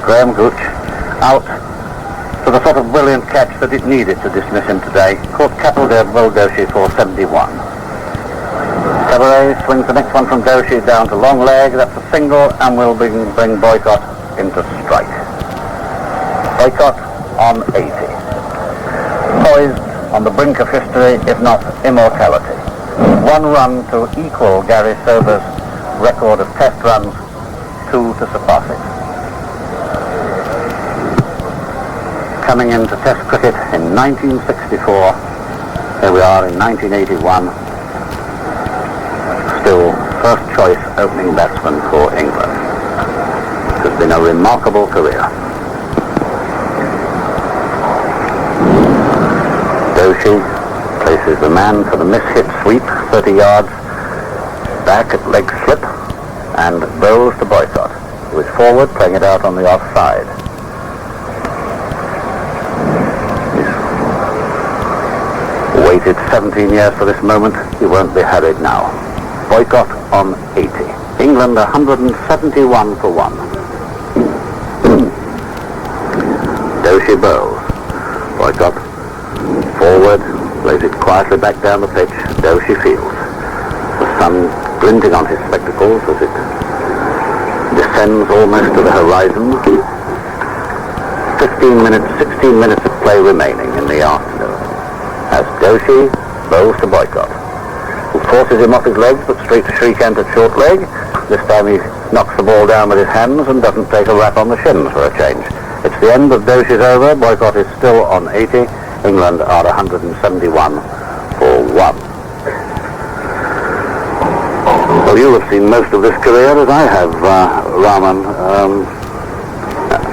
Graham Gooch out for the sort of brilliant catch that it needed to dismiss him today. Caught Capel de Doshi for 71. Tabaret swings the next one from Doshi down to long leg. That's a single and will bring Boycott into strike. Boycott on 80. Poised on the brink of history, if not immortality. One run to equal Gary Sober's record of test runs, two to surpass it. Coming into test cricket in 1964, here we are in 1981, still first choice opening batsman for England. It has been a remarkable career. Doshi places the man for the miss-hit sweep, 30 yards, back at leg slip, and bowls to Boycott, who is forward, playing it out on the offside. He's waited 17 years for this moment. He won't be hurried now. Boycott on 80. England 171 for 1. Doshi bowls. Boycott forward, lays it quietly back down the pitch. Doshi fields. The sun glinting on his spectacles as it descends almost to the horizon. 16 minutes of play remaining in the afternoon. As Doshi bowls to Boycott, who forces him off his legs but straight to Shrikant at short leg. This time he knocks the ball down with his hands and doesn't take a rap on the shins for a change. It's the end of Doshi's over. Boycott is still on 80. England are 171 for 1. Well, you have seen most of this career, as I have, Rahman.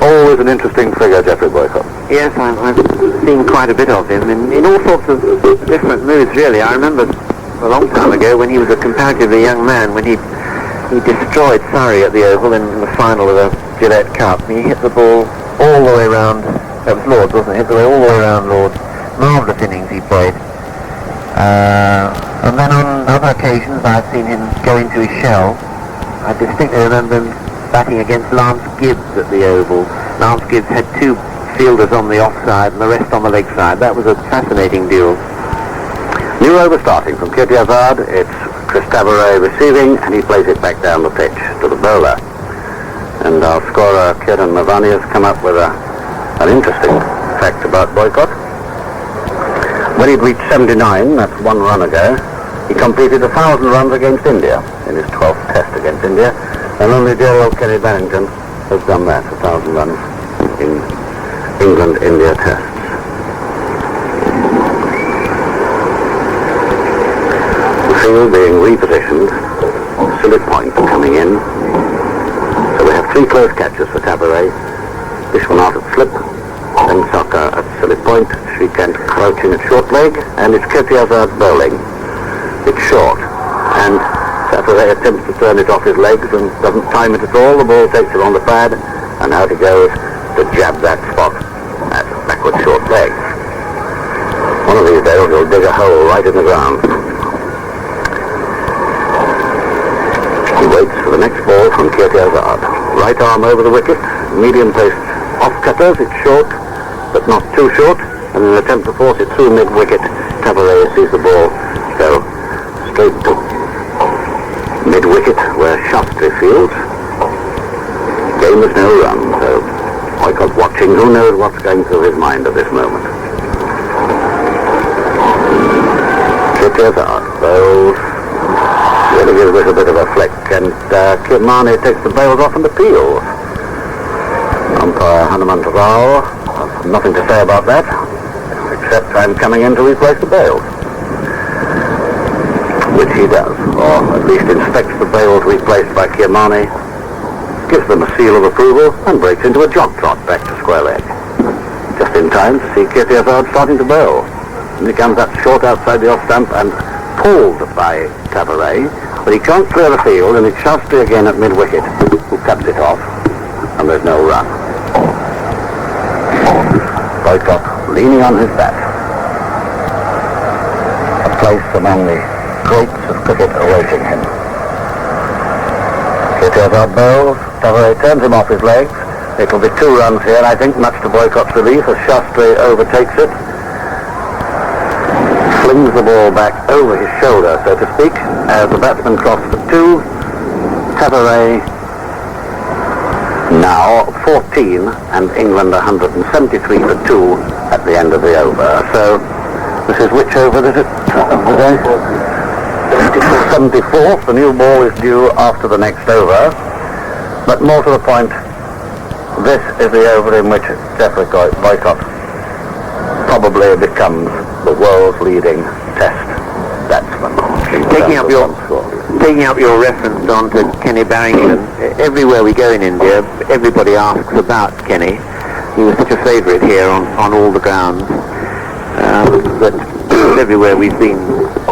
Always an interesting figure, Geoffrey Boycott. Yes, I've seen quite a bit of him in all sorts of different moods, really. I remember a long time ago when he was a comparatively young man, when he destroyed Surrey at the Oval in the final of the Gillette Cup. He hit the ball all the way around. That was Lord's, wasn't it? Hit the ball all the way around Lord's. Marvellous innings he played. And then on other occasions I've seen him go into his shell. I distinctly remember him batting against Lance Gibbs at the Oval. Lance Gibbs had two fielders on the offside and the rest on the leg side. That was a fascinating duel. New over starting from Kirti Azad. It's Chris Tabaret receiving, and he plays it back down the pitch to the bowler. And our scorer Kieran Mavani has come up with an interesting fact about Boycott. When he'd reached 79, that's one run ago, he completed 1,000 runs against India in his 12th test against India, and only dear old Kenny Barrington has done that, 1,000 runs in England-India tests. The field being repositioned, Silly Point coming in. So we have three close catches for Tabaret. This one out at slip, then Saka at Silly Point, Shrikant crouching at short leg, and it's Kirti Azad bowling. It's short, and Tabaret attempts to turn it off his legs and doesn't time it at all. The ball takes it on the pad, and out he goes to jab that spot at backward short leg. One of these days he'll dig a hole right in the ground. He waits for the next ball from Kirti Azad. Right arm over the wicket, medium pace off cutters. It's short, but not too short, and in an attempt to force it through mid-wicket, Tabaret sees the ball go straight to mid-wicket where Shastri fields. Game is no run, so Boycott watching. Who knows what's going through his mind at this moment. Kirti Azad bowls. Really gives this a bit of a flick, and Kirmani takes the bails off and appeals. Umpire Hanuman Rao has nothing to say about that, except I'm coming in to replace the bails. Which he does, or at least inspects the bails replaced by Kirmani, gives them a seal of approval, and breaks into a jog trot back to square leg. Just in time to see Kirti Azad starting to bowl. And he comes up short outside the off stump and pulled by Tabaret, but he can't clear the field, and it's Shastri again at mid-wicket, who cuts it off, and there's no run. Boycott leaning on his bat. A place among the greats of cricket awaiting him. Kirti Azad bowls. Tabaret turns him off his legs, It'll be 2 runs here, I think, much to Boycott's relief, as Shastri overtakes it. Flings the ball back over his shoulder, so to speak, as the batsman crosses for 2. Tabaret now 14, and England 173 for 2 at the end of the over. So this is which over is it? 74th. The new ball is due after the next over. But more to the point, this is the over in which Geoffrey Boycott probably becomes the world's leading Test batsman. Taking up your reference, Don, to Kenny Barrington, everywhere we go in India, everybody asks about Kenny. He was such a favourite here on all the grounds that everywhere we've been,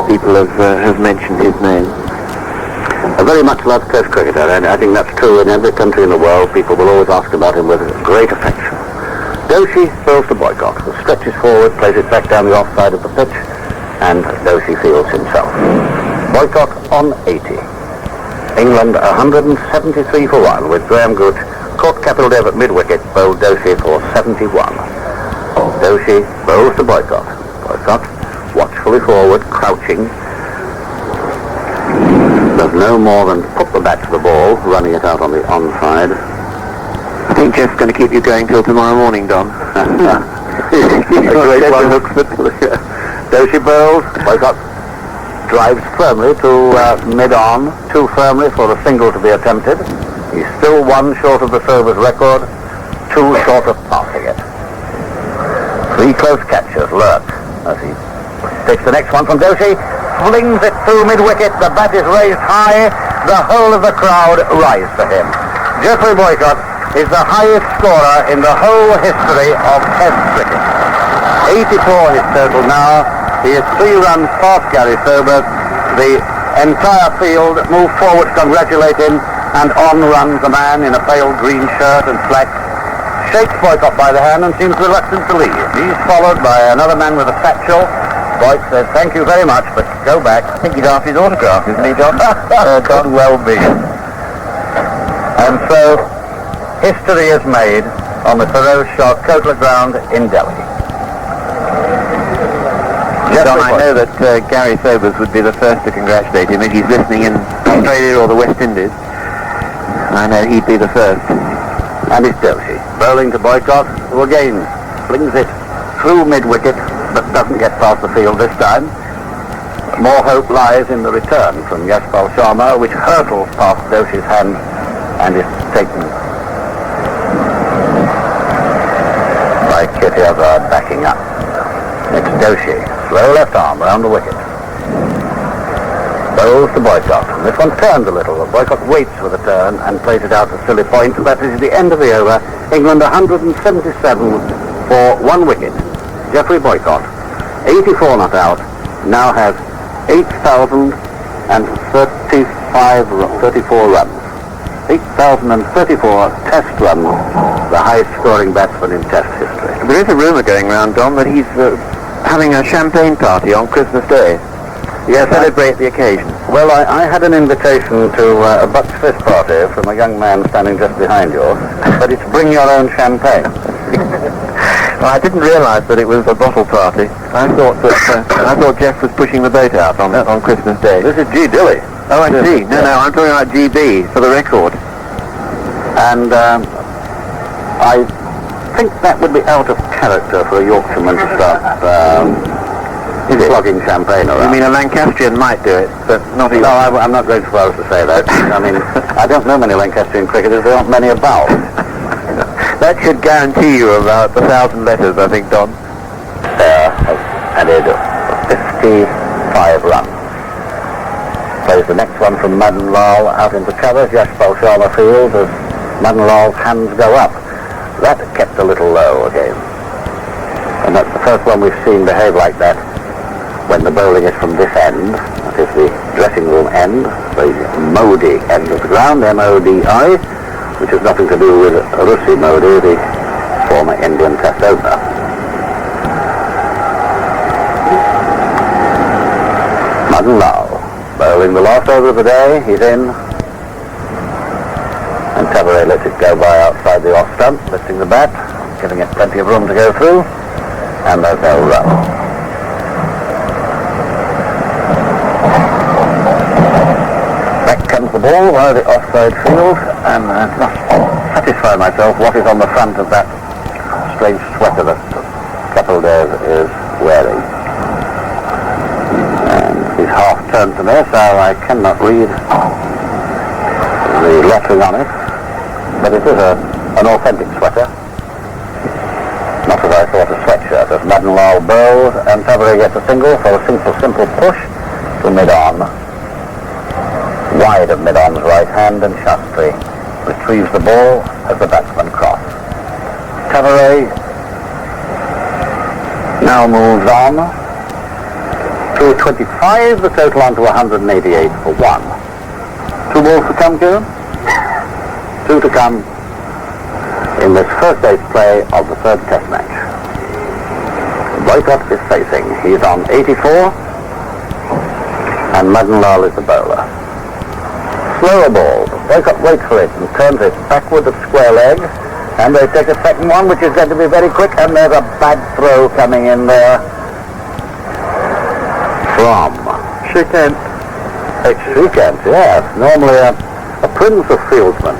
people have mentioned his name. A very much loved Test cricketer, and I think that's true in every country in the world. People will always ask about him with great affection. Doshi throws to Boycott, who stretches forward, plays it back down the offside of the pitch, and Doshi fields himself. Boycott on 80. England 173 for 1, with Graham Gooch caught Kapil Dev at mid-wicket, bowled Doshi for 71. Doshi bowls to Boycott. Boycott, watchfully forward, crouching, does no more than put the bat to the ball, running it out on the onside. I think Jeff's going to keep you going till tomorrow morning, Don. Doshi bowls. Boycott drives firmly to mid-on, too firmly for the single to be attempted. He's still 1 short of the Sobers record, 2 short of passing it. 3 close catches lurk as he takes the next one from Doshi, flings it through mid-wicket, the bat is raised high, the whole of the crowd rise to him. Geoffrey Boycott is the highest scorer in the whole history of Test cricket. 84 his total now. He is 3 runs past Gary Sobers. The entire field move forward to congratulate him, and on runs a man in a pale green shirt and slacks, shakes Boycott by the hand and seems reluctant to leave. He's followed by another man with a satchel. Boyce says, thank you very much, but go back. I think he's asked his autograph, isn't he, John? Could well be. And so, history is made on the Feroz Shah Kotla ground in Delhi. John, I know that Gary Sobers would be the first to congratulate him if he's listening in Australia or the West Indies. I know he'd be the first. And it's Doshi, bowling to Boycott, who again flings it through mid-wicket, but doesn't get past the field this time. More hope lies in the return from Yashpal Sharma, which hurtles past Doshi's hand and is taken by Kitty Azad backing up. It's Doshi, slow left arm round the wicket. Bowls to Boycott. And this one turns a little. Boycott waits for the turn and plays it out to silly point. That is the end of the over. England 177 for 1 wicket. Geoffrey Boycott, 84 not out, now has 8,034 runs. 8,034 Test runs, the highest scoring batsman in Test history. There is a rumour going round, Don, that he's having a champagne party on Christmas Day. Yes, celebrate the occasion. Well, I had an invitation to a Bucks Fizz party from a young man standing just behind you, but it's bring your own champagne. Well, I didn't realise that it was a bottle party. I thought Jeff was pushing the boat out on Christmas Day. This is G. Dilly. Oh, I see. No, I'm talking about GB for the record. And I think that would be out of character for a Yorkshireman to start flogging champagne around. You mean a Lancastrian might do it, but not even... No, I'm not going so far as to say that. I mean, I don't know many Lancastrian cricketers. There aren't many about. That should guarantee you about 1,000 letters, I think, Don. Added 55 runs. Plays the next one from Madan Lal out into cover. Yashpal Sharma fields as Madan Lal's hands go up. That kept a little low again. And that's the first one we've seen behave like that when the bowling is from this end. That is the dressing room end, the Modi end of the ground, M-O-D-I, which has nothing to do with Russi Modi, the former Indian Test opener. Madan Lal bowling the last over of the day. He's in. And And Tabaret lets it go by outside the off stump, lifting the bat, giving it plenty of room to go through, and there's no run. Back comes the ball via the offside field, and I must satisfy myself what is on the front of that strange sweater that Kapildov is wearing. And he's half turned to me, so I cannot read the lettering on it, but it is an authentic sweater. Not as I thought a sweatshirt, as Madan Lal bowls, and Tabaret gets a single for a simple push to mid-on. Wide of mid-on's right hand, and Shastri retrieves the ball as the batsman cross. Tabaret now moves on to 25, the total on to 188 for 1. 2 balls to come, Kieran? 2 to come in this first day's play of the third test match. Boycott is facing. He's on 84, and Madan Lal is the bowler. Slower ball. Boycott waits for it and turns it backward at square leg, and they take a second one, which is going to be very quick, and there's a bad throw coming in there from Shrikant. It's Shrikant, yes. Normally a prince of fieldsmen.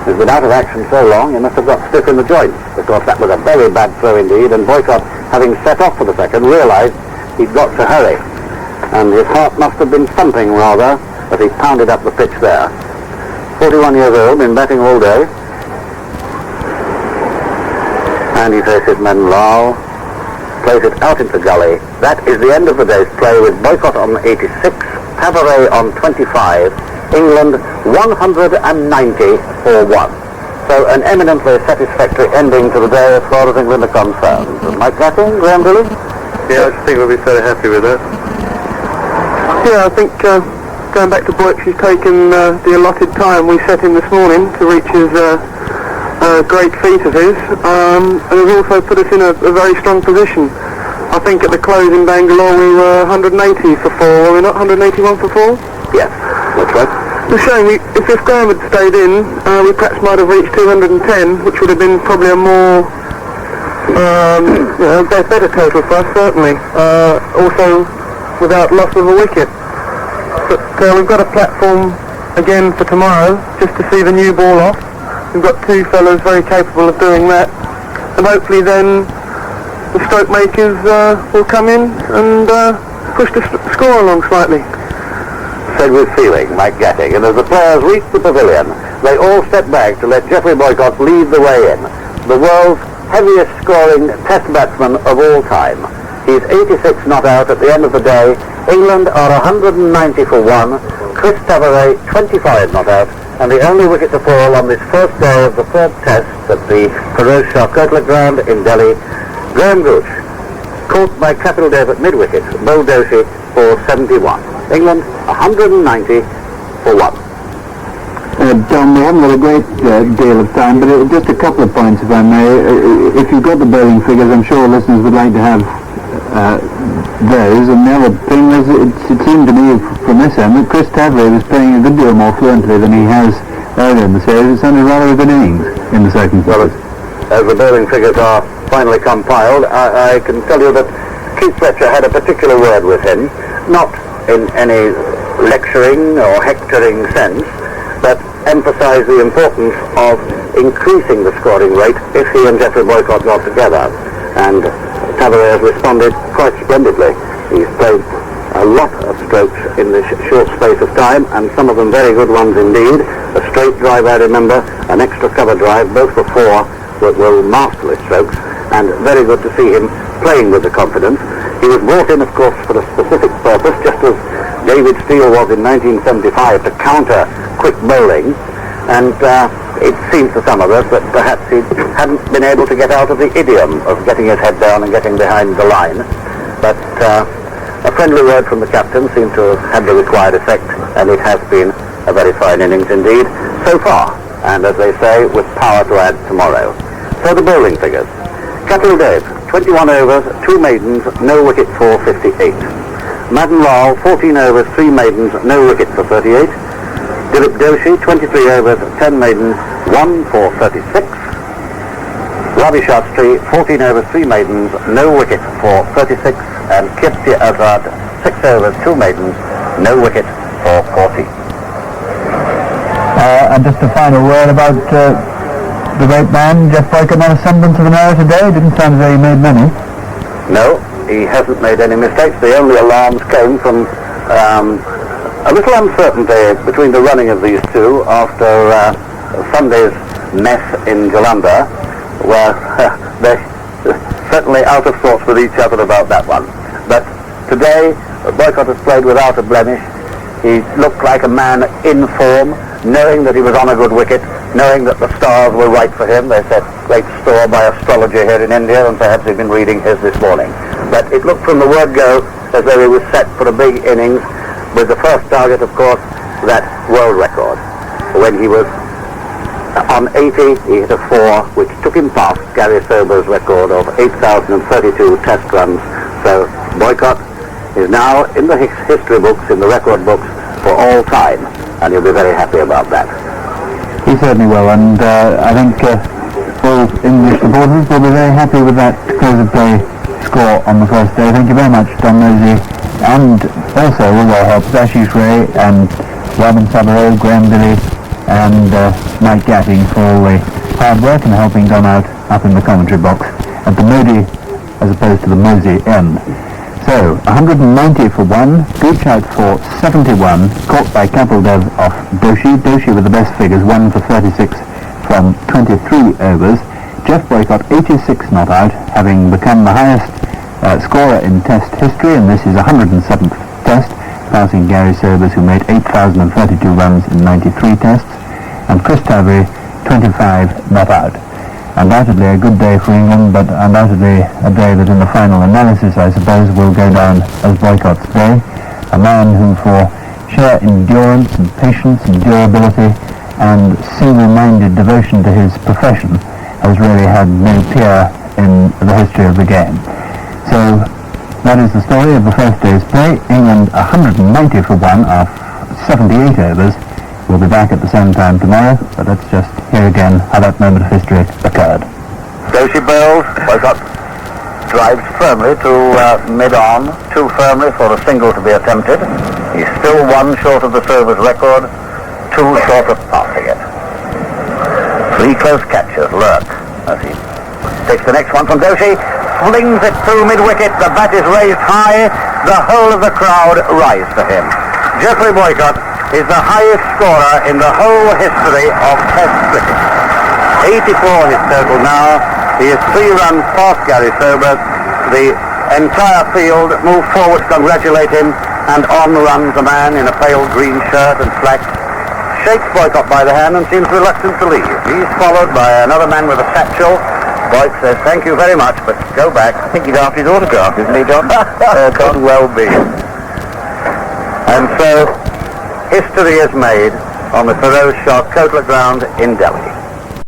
He's been out of action so long, he must have got stiff in the joints, because that was a very bad throw indeed, and Boycott, having set off for the second, realised he'd got to hurry. And his heart must have been thumping rather, as he pounded up the pitch there. 41 years old, been batting all day. And he faces Madan Lal, plays it out into gully. That is the end of the day's play, with Boycott on 86, Tabaret on 25, England 190 for 1. So an eminently satisfactory ending to the day as far as England are concerned. Mike Gatting, Graham Dillon? Yeah, I think we'll be so happy with that. Yeah, I think going back to Boyk, he's taken the allotted time we set him this morning to reach his great feat of his, and has also put us in a very strong position. I think at the close in Bangalore we were 180 for 4, were we not? 181 for 4? Yes, that's right. It's a shame. If Graham had stayed in, we perhaps might have reached 210, which would have been probably a more better total for us, certainly. Also without loss of a wicket. But we've got a platform again for tomorrow, just to see the new ball off. We've got 2 fellows very capable of doing that, and hopefully then the stroke makers will come in and push the score along slightly. Said with feeling, Mike Gatting, and as the players reach the pavilion, they all step back to let Geoffrey Boycott lead the way in. The world's heaviest scoring test batsman of all time. He's 86 not out at the end of the day. England are 190 for 1. Chris Tabaret 25 not out, and the only wicket to fall on this first day of the third test at the Feroz Shah Kotla ground in Delhi, Graham Gooch, caught by Kapildov at mid-wicket, bowled Doshi for 71. England 190 for 1. Tom, we haven't got a great deal of time, but just a couple of points, if I may. If you've got the bowling figures, I'm sure listeners would like to have those. And the other thing was, it seemed to me from this end that Chris Tabaret was playing a good deal more fluently than he has earlier in the series. It sounded rather a good innings in the second quarter. As the bowling figures are finally compiled, I can tell you that Keith Fletcher had a particular word with him, not in any lecturing or hectoring sense, but emphasised the importance of increasing the scoring rate if he and Geoffrey Boycott got together. And Tabaret has responded quite splendidly. He's played a lot of strokes in this short space of time, and some of them very good ones indeed. A straight drive, I remember, an extra cover drive, both for 4 were masterly strokes, and very good to see him playing with the confidence. He was brought in, of course, for a specific purpose, just as David Steele was in 1975, to counter quick bowling, and it seems to some of us that perhaps he hadn't been able to get out of the idiom of getting his head down and getting behind the line. But a friendly word from the captain seemed to have had the required effect, and it has been a very fine innings indeed so far, and as they say, with power to add tomorrow. So the bowling figures. Kapildov, 21 overs, 2 maidens, no wicket for 58. Madan Lal, 14 overs, 3 maidens, no wicket for 38. Philip Doshi, 23 overs, 10 maidens, 1 for 36. Robbie Shastri, 14 overs, 3 maidens, no wicket for 36. And Kirti Azad, 6 overs, 2 maidens, no wicket for 40. And just a final word about the great man, Jeff Boycott, not a semblance of an error today. Didn't sound as though he made many. No, he hasn't made any mistakes. The only alarms came from a little uncertainty between the running of these two after Sunday's mess in Jalandhar, where they certainly out of sorts with each other about that one. But today, Boycott has played without a blemish. He looked like a man in form, knowing that he was on a good wicket, knowing that the stars were right for him. They set great store by astrology here in India, and perhaps he'd been reading his this morning. But it looked from the word go as though he was set for a big innings, with the first target, of course, that world record. When he was on 80, he hit a 4, which took him past Gary Sober's record of 8,032 test runs. So Boycott is now in the history books, in the record books, for all time, and you'll be very happy about that. He certainly will, and I think all English supporters will be very happy with that close of play score on the first day. Thank you very much, Don Mosey, and also all our helpers, Ashish Ray and Robin Sabaro, Graham Dilly, and Mike Gatting for all the hard work and helping Don out up in the commentary box at the Modi as opposed to the Mosey end. So, 190 for 1, Gooch out for 71, caught by Kapil Dev off Doshi. Doshi with the best figures, 1 for 36 from 23 overs. Jeff Boycott, 86 not out, having become the highest scorer in Test history, and this is 107th Test, passing Gary Sobers, who made 8,032 runs in 93 Tests, and Chris Tavri, 25 not out. Undoubtedly a good day for England, but undoubtedly a day that in the final analysis, I suppose, will go down as Boycott's day. A man who, for sheer endurance and patience and durability and single-minded devotion to his profession, has really had no peer in the history of the game. So that is the story of the first day's play. England 190 for 1 off 78 overs. We'll be back at the same time tomorrow, but let's just hear again how that moment of history occurred. Doshi bowls, Boycott drives firmly to mid-on, too firmly for a single to be attempted. He's still 1 short of the Sobers record, 2 short of passing it. 3 close catches lurk as he takes the next one from Doshi, flings it through mid-wicket, the bat is raised high, the whole of the crowd rise to him. Geoffrey Boycott is the highest scorer in the whole history of Test cricket. 84 his total now. He is 3 runs past Gary Sobers. The entire field move forward to congratulate him, and on runs a man in a pale green shirt and slacks, shakes Boycott by the hand and seems reluctant to leave. He's followed by another man with a satchel. Boyk says, "Thank you very much, but go back." I think he's after his autograph, isn't he, John? Could well be. And so history is made on the Feroz Shah Kotla ground in Delhi.